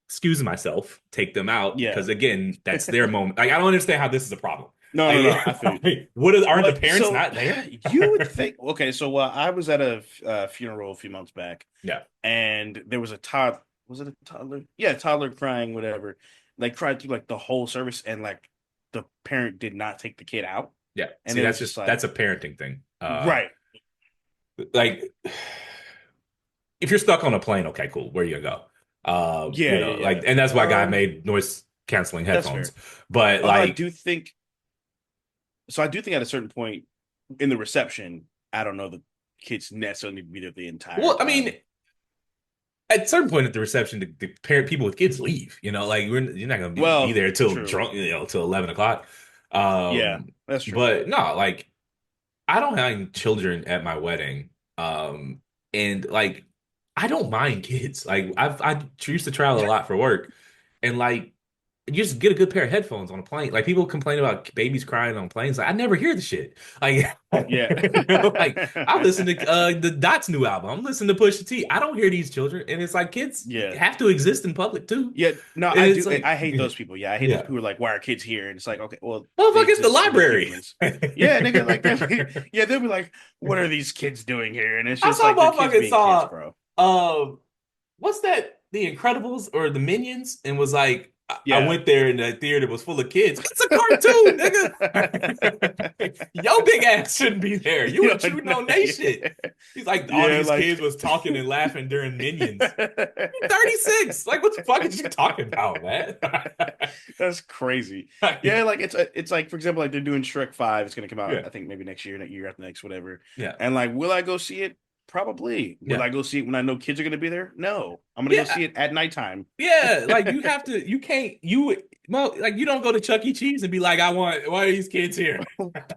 excuse myself, take them out Yeah. because again, that's their moment. Like I don't understand how this is a problem. No. I feel you. Like, aren't the What? parents So not there? you would think? Okay, so I was at a funeral a few months back, Yeah, and there was a toddler. Was it a toddler? Yeah, toddler crying, whatever. Like cried through like the whole service, and like the parent did not take the kid out, yeah. and See, it was just that's like a parenting thing. right. like if you're stuck on a plane, okay, cool. Where you gonna go? Yeah, yeah, yeah. Like, and that's why I made noise canceling That's headphones. fair. But Although like, I do think at a certain point in the reception, I don't know the kids necessarily need to be there the entire well, I mean, time. at a certain point at the reception, the parent people with kids leave. Like you're not gonna be Well, there till true. drunk, till 11 o'clock. Yeah, that's true. But no, like I don't have any children at my wedding. And like I don't mind kids. Like I used to travel a lot for work, and like you just get a good pair of headphones on a plane. Like people complain about babies crying on planes. Like I never hear the shit. Like Yeah. like I listen to the Dot's new album. I'm listening to Pusha T. I don't hear these children, and it's like kids Yeah. have to exist in public too. Yeah, no, And I it's do. like, I hate those people. Yeah, I hate those yeah, people who are like, "Why are kids here?" And it's like, okay, well, they motherfucker, it's the exist so they're library. humans. Yeah, nigga, like, yeah, they'll be like, "What are these kids doing here?" And it's I just saw like they're kids motherfucking being kids, saw bro. what's that? The Incredibles or the Minions, and was like, I Yeah. went there and the theater was full of kids. It's a cartoon, nigga. Your big ass shouldn't be there. You Yeah, intruding no, on they shit. He's like, all yeah, these like kids was talking and laughing during Minions. You're 36. Like, what the fuck is you talking about, man? that's crazy. Yeah, like it's like for example, like they're doing Shrek 5. It's gonna come out, Yeah, I think maybe next year after next, whatever. yeah, And like, will I go see it? Probably. Will yeah, I go see it when I know kids are gonna be there? No, I'm gonna go yeah. see it at nighttime. Yeah, like you have to, you can't, you well, like you don't go to Chuck E. Cheese and be like, why are these kids here?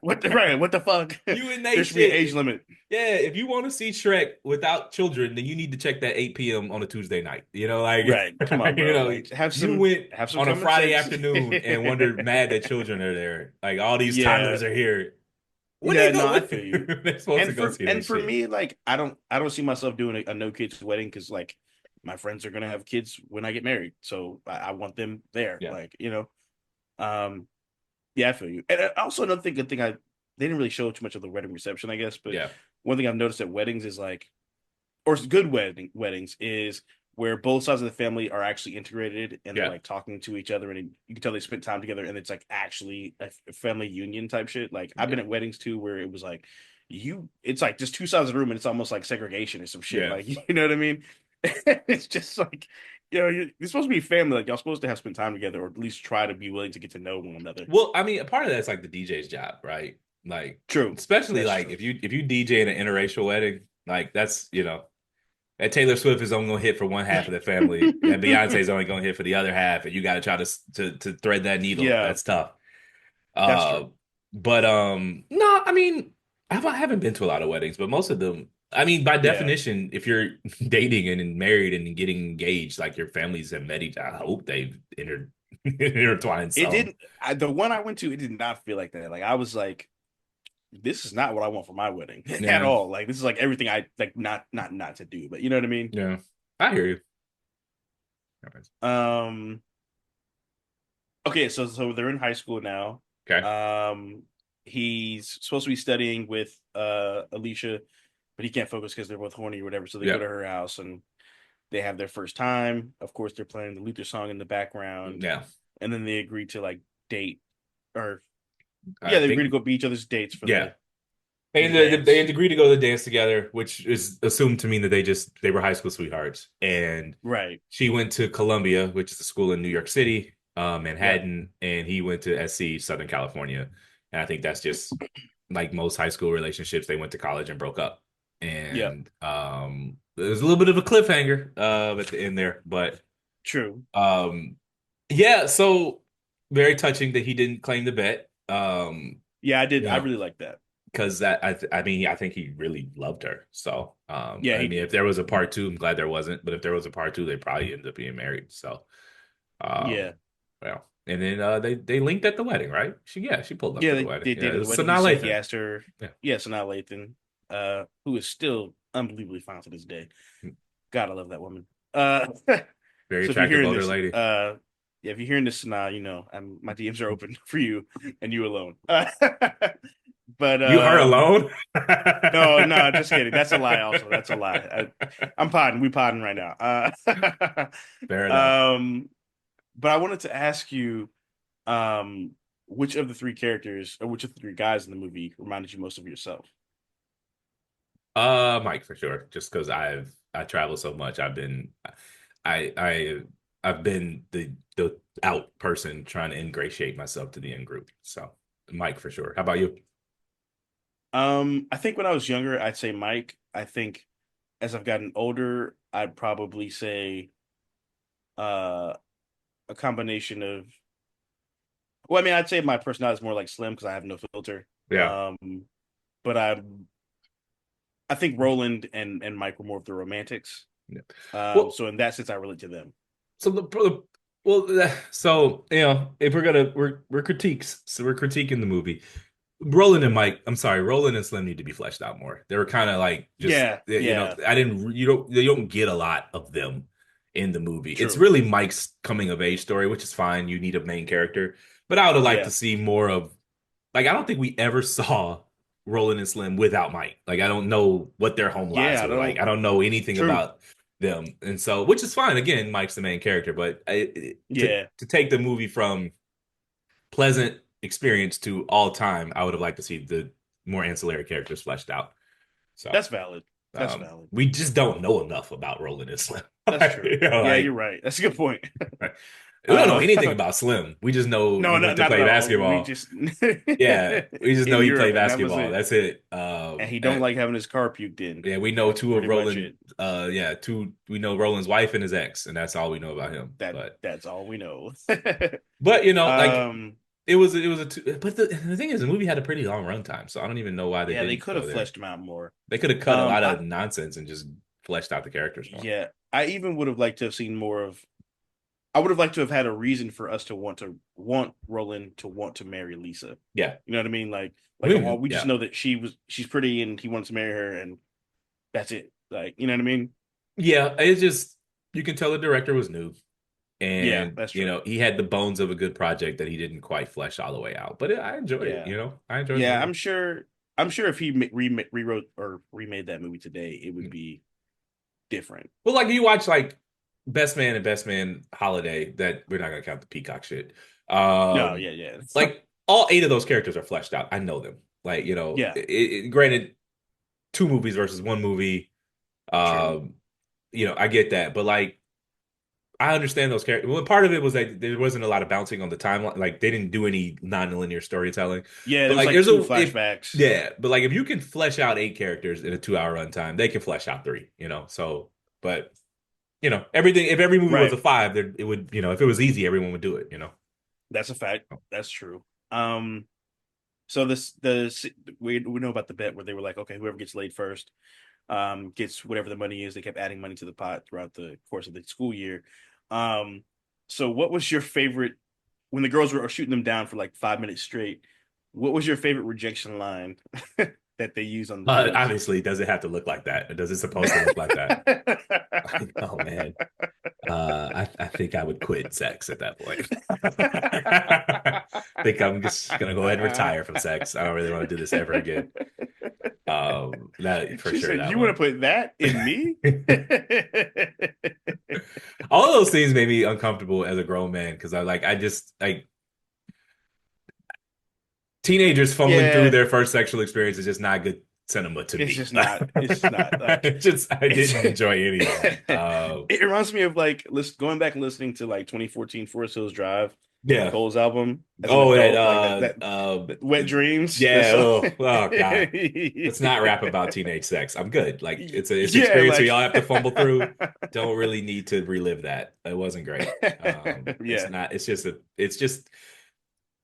What the right? What the fuck? You and There they should be an shit. age limit. Yeah, if you want to see Shrek without children, then you need to check that 8 p.m. on a Tuesday night. Like Right. Come on, bro. Like you went have some on a common Friday sense. afternoon and wondered mad that children are there. Like all these Yeah. toddlers are here. When they Yeah, go, no, I feel you. they're supposed to go see And this for shit. me, like I don't see myself doing a no kids wedding because like my friends are gonna have kids when I get married. So I want them there. Yeah, Like, um yeah, I feel you. And also another good thing they didn't really show too much of the wedding reception, I guess, but yeah, one thing I've noticed at weddings is like or good weddings is where both sides of the family are actually integrated and they're yeah, like talking to each other and you can tell they spent time together and it's like actually a family union type shit. Like I've been yeah, at weddings too where it was like it's like just two sides of the room and it's almost like segregation or some shit. yeah. Like you know what I mean? It's just like you're supposed to be family. Like y'all supposed to have spent time together or at least try to be willing to get to know one another. Well, I mean, a part of that's like the DJ's job, right? Like, True. especially That's like true. if you DJ in an interracial wedding, like that's that Taylor Swift is only gonna hit for one half of the family, and Beyonce's only gonna hit for the other half, and you got to try to thread that needle. Yeah, That's tough. that's Uh, true. but no, I mean, I haven't been to a lot of weddings, but most of them, I mean, by Yeah. definition, if you're dating and married and getting engaged, like your families have met each. I hope they've intertwined It some. didn't. The one I went to, it did not feel like that. Like I was like, this is not what I want for my wedding at Yeah, all. Like this is like everything I like not to do. But you know what I mean? yeah, I hear you. Um. Okay, so they're in high school now. Okay. Um. He's supposed to be studying with Alicia, but he can't focus because they're both horny or whatever. So they go Yeah, to her house and they have their first time. Of course, they're playing the Luther song in the background, yeah. and then they agree to like date or I yeah, they agree to think go be each other's dates for yeah. the They dance. agreed to go to the dance together, which is assumed to mean that they were high school sweethearts. And Right. she went to Columbia, which is a school in New York City, Yep. Manhattan, and he went to SC, Southern California. And I think that's just like most high school relationships. They went to college and broke up. Yep. And there's a little bit of a cliffhanger at the end there, but True. um, yeah. So very touching that he didn't claim the bet. Yeah, I did. You I know, really like that. because I mean I think he really loved her. So Yeah, I he mean if did. there was a part two, I'm glad there wasn't. But if there was a part two, they probably ended up being married. So Yeah. well, and then they linked at the wedding, right? She pulled up Yeah, to the they, wedding. they Yeah, did it at the was wedding. He Sanaa said he Lathan. asked her, Yeah, yeah, Sanaa Lathan, who is still unbelievably fine to this day. God, I love that woman. very So if you're attractive hearing older this, lady. yeah, if you're hearing this, Sanaa, my DMs are open for you and you alone. But You are alone. no, no, just kidding. That's a lie. Also, that's a lie. I'm podding. We podding right now. Fair enough. Um, but I wanted to ask you, um, which of the three characters or which of the three guys in the movie reminded you most of yourself? Mike for sure. Just because I travel so much. I I've been the out person trying to ingratiate myself to the in group. So Mike for sure. How about you? I think when I was younger, I'd say Mike. I think as I've gotten older, I'd probably say uh a combination of well, I mean, I'd say my personality is more like Slim because I have no filter. Yeah. But I think Roland and Mike were more of the romantics. Yeah. Well, So in that sense, I relate to them. so so if we're critiques, so we're critiquing the movie. Roland and Mike, I'm sorry, Roland and Slim need to be fleshed out more. They were kind of like just Yeah, yeah, I didn't you don't get a lot of them in the movie. It's true. really Mike's coming of age story, which is fine. You need a main character, but I would have liked to Yeah, see more of like I don't think we ever saw Roland and Slim without Mike. Like I don't know what their home lives yeah. I were like. don't. I don't know anything True. about them, and so which is fine. Again, Mike's the main character, but Yeah, to take the movie from pleasant experience to all time, I would have liked to see the more ancillary characters fleshed out. So that's valid. That's valid. we just don't know enough about Roland and Slim. That's true. Yeah, you're Like right. That's a good point. we don't know Uh, anything about Slim. We just know no, he went not to not at play all. We basketball. just Yeah, we just know in he played Europe, and that was basketball. it. That's it. And he don't like having his car puked in. Yeah, we know That's two of pretty much Roland. it. Yeah, two. We know Roland's wife and his ex, and that's all we know about him. That's all we know. But like um, it was a two, but the thing is, the movie had a pretty long runtime, so I don't even know why they yeah, they didn't could go have there. fleshed him out more. They could have cut a lot I of nonsense and just fleshed out the characters more. Yeah, I even would have liked to have seen more of. I would have liked to have had a reason for us to want Roland to want to marry Lisa. Yeah, You know what I mean? Well, we just yeah, know that she's pretty and he wants to marry her, and that's it. Like, you know what I mean? yeah. It's just you can tell the director was new, Yeah, and that's true. he had the bones of a good project that he didn't quite flesh all the way out. But I enjoyed it. Yeah, I enjoyed the yeah. movie. I'm sure if he rewrote or remade that movie today, it would be different. Well, like you watch like Best Man and Best Man Holiday, that we're not gonna count the Peacock shit. No, Um, yeah, yeah, like all eight of those characters are fleshed out. I know them. Like yeah. granted, two movies versus one movie. True. Um, I get that, but like I understand those characters. Well, part of it was that there wasn't a lot of bouncing on the timeline. Like they didn't do any non-linear storytelling. Yeah, But there was like like there's two a if flashbacks. yeah, but like if you can flesh out eight characters in a 2 hour runtime, they can flesh out three. So but everything. If every movie was Right. a five, there it would. If it was easy, everyone would do it. That's a fact. That's true. So we know about the bet where they were like, okay, whoever gets laid first, gets whatever the money is. They kept adding money to the pot throughout the course of the school year. Um, so what was your favorite when the girls were shooting them down for like 5 minutes straight? What was your favorite rejection line that they use on the boys? Obviously, does it have to look like that? Does it supposed to look like that? Oh man, I think I would quit sex at that point. I think I'm just gonna go ahead and retire from sex. I don't really want to do this ever again. That for She sure. said, That "You want one. to put that in me?" All of those scenes made me uncomfortable as a grown man because I just like teenagers fumbling through Yeah, their first sexual experience is just not good cinema to it's me. just not. It's just not like I it's. didn't enjoy any of that. It reminds me of like going back and listening to like 2014 Forest Hills Drive, Yeah. Cole's album as an Oh, that adult, like that Wet Dreams. That yeah. song. Oh God. Let's not rap about teenage sex. I'm good. Like it's an Yeah, experience we like all have to fumble through. Don't really need to relive that. It wasn't great. It's yeah, not. It's just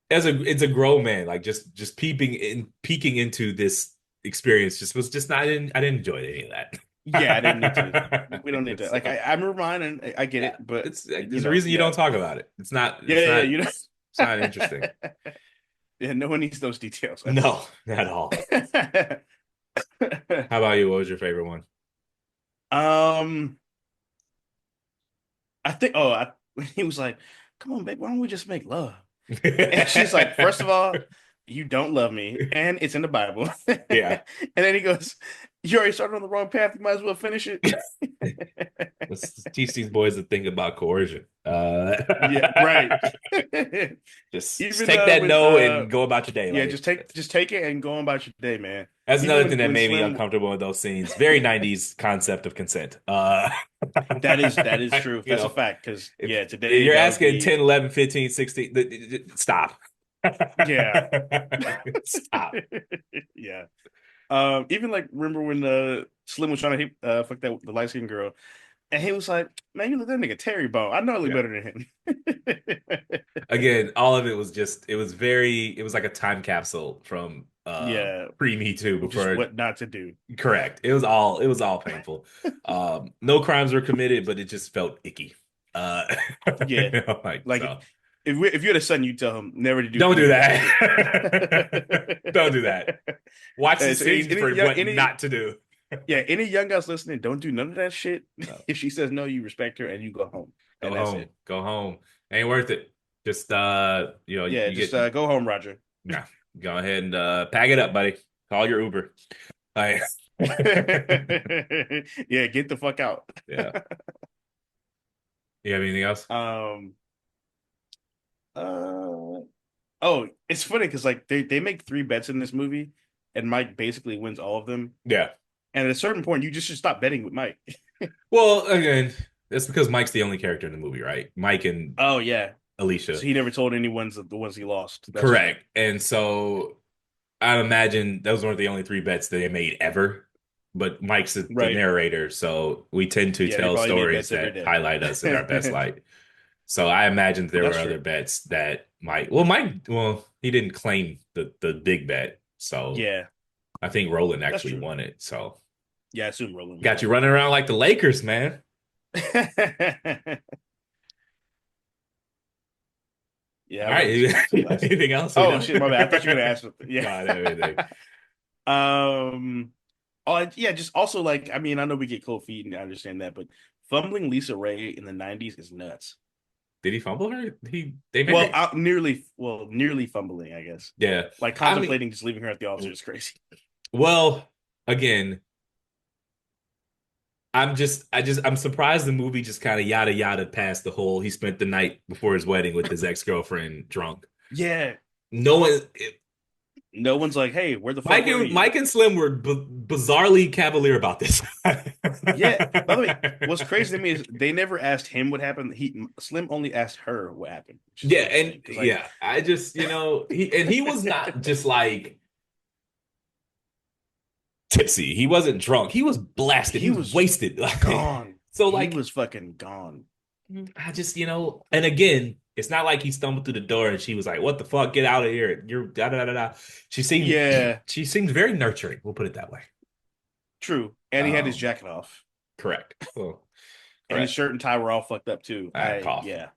it's a grown man. Like just peeking into this experience just was just not. I didn't enjoy any of that. yeah. I didn't need to. We don't need to. Like I remember mine, and I get Yeah, it, but there's a reason you yeah, don't talk about it. It's not. yeah, It's yeah. not. It's not interesting. Yeah, no one needs those details. No, not at all. How about you? What was your favorite one? um, I think. He was like, "Come on, babe, why don't we just make love?" And she's like, first of all, you don't love me, and it's in the Bible. Yeah. And then he goes, You already started on the wrong path. You might as well finish it. Let's teach these boys to think about coercion. Yeah, right. Just Even take that when no and go about your day. yeah, Like just take it and go on about your day, man. that's Even another thing that when made me Slim uncomfortable with those scenes. Very 90s concept of consent. that is true. You That's a know, fact because if yeah, today you're that would asking be 10, 11, 15, 16, stop. yeah. Stop. Yeah. Even like remember when Slim was trying to hit, fuck that the light skinned girl, and he was like, "Man, you look that nigga Terry Bone. I know I look Yeah. better than him." Again, all of it was just it was like a time capsule from Yeah, pre-Me Too just before. what not to do. Correct. It was all painful. No crimes were committed, but it just felt icky. Uh Yeah, like like so. if you had a son, you tell him never to do Don't do any of that shit. that. Don't do that. Watch the So any, scenes any for young what any not to do. yeah any young guys listening, don't do none of that shit. No. If she says no, you respect her and you go home, Go and that's home. it. Go home. Ain't worth it. Just Yeah, you just get go home, Roger. nah. Go ahead and pack it up, buddy. Call your Uber. Like, Yeah, get the fuck out. yeah. You have anything else? Um. Uh. Oh, it's funny because like they make three bets in this movie, and Mike basically wins all of them. Yeah. And at a certain point, you just should stop betting with Mike. Well, again, that's because Mike's the only character in the movie, right? Mike and Oh yeah, Alicia. so he never told anyone the ones he lost. That's true. Correct. And so I imagine those weren't the only three bets that they made ever. But Mike's the Right. narrator, so we tend to Yeah, they tell probably made stories bets every that day. highlight us in our best light. So I imagined there That's were other true. bets that Mike, he didn't claim the big bet. So Yeah, I think Roland that's actually true. won it. So Yeah, I assume Roland got won. you running around like the Lakers, man. Yeah, All I won this right. game too last night. Anything else? We Oh done? shit, my bad. I thought you were gonna ask something. Yeah. God, everything. Um. Oh yeah, just also like I mean I know we get cold feet and I understand that, but fumbling Lisa Ray in the '90s is nuts. Did he fumble her? They made her. Nearly fumbling, I guess. Yeah. Like I mean, contemplating just leaving her at the officer is crazy. well, again, I'm surprised the movie just kind of yada yada past the whole he spent the night before his wedding with his ex-girlfriend drunk. Yeah, No one, no one's like, hey, where the fuck were you? Mike and Slim were bizarrely cavalier about this. Yeah. By the way, what's crazy to me is they never asked him what happened. He Slim only asked her what happened, which is Yeah, and interesting because like, yeah, I just, he was not just like tipsy. He wasn't drunk. He was blasted. He he was was wasted. Like, gone. so He like was fucking gone. I just, and again, it's not like he stumbled through the door and she was like, "What the fuck? Get out of here. You're da da da da." She seemed Yeah, she seemed very nurturing. We'll put it that way. true. And he had his Um, jacket off, correct. Well, and his correct. shirt and tie were all fucked up too. I had a cough. Yeah,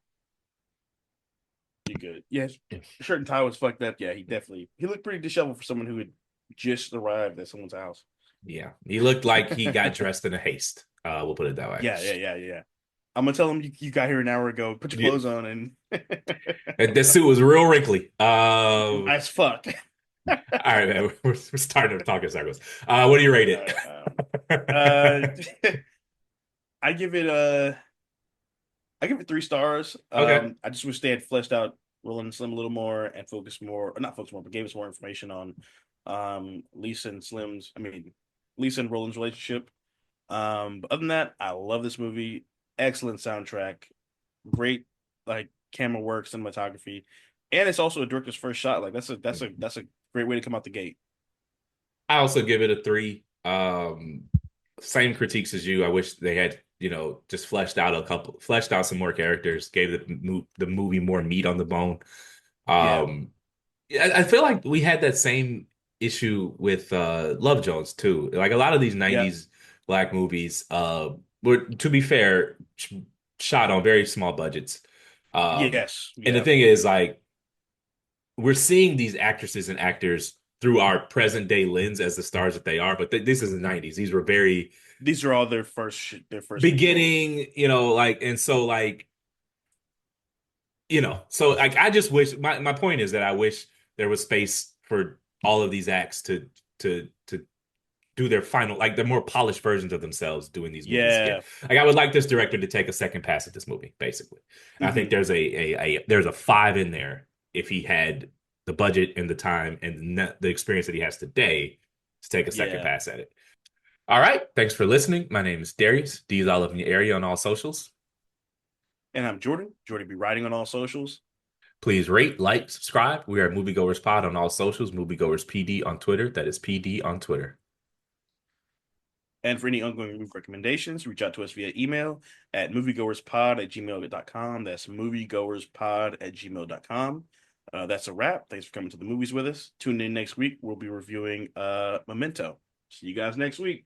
you good? Yes, shirt and tie was fucked up. Yeah, he looked pretty disheveled for someone who had just arrived at someone's house. Yeah, he looked like he got dressed in a haste. We'll put it that way. Yeah. I'm gonna tell him you got here an hour ago. Put your Yeah. clothes on and That suit was real wrinkly. as fuck. All right, man. We're starting to talk in circles. What do you rate it? Uh, I give it I give it 3 stars. Okay. I just wish they had fleshed out Roland and Slim a little more and focused more, or not focused more, but gave us more information on Lisa and Slim's. I mean, Lisa and Roland's relationship. But other than that, I love this movie. Excellent soundtrack, great like camera work, cinematography, and it's also a director's first shot. Like that's a great way to come out the gate. I also give it a 3. Same critiques as you. I wish they had, just fleshed out some more characters, gave the movie more meat on the bone. Yeah, I feel like we had that same issue with Love Jones too. Like a lot of these yeah, 90s black movies were, to be fair, shot on very small budgets. yes, And the yeah, thing is, like, we're seeing these actresses and actors through our present day lens as the stars that they are, but this is the 90s. These were very these are all their first big roles. beginning, like, and so like, so like I just wish my point is that I wish there was space for all of these acts to do their final, like the more polished versions of themselves doing these movies again. Yeah. Like I would like this director to take a second pass at this movie, basically. And I think Hmm. there's a five in there if he had the budget and the time and the experience that he has today to take a second Yeah. pass at it. All right. Thanks for listening. My name is Darius. D's all in the area on all socials. And I'm Jordan. Jordan be writing on all socials. Please rate, like, subscribe. We are Movie Goers Pod on all socials. Movie Goers PD on Twitter. That is PD on Twitter. And for any ongoing movie recommendations, reach out to us via email at moviegoerspod@gmail.com. That's moviegoerspod@gmail.com. That's a wrap. Thanks for coming to the movies with us. Tune in next week. We'll be reviewing Memento. See you guys next week.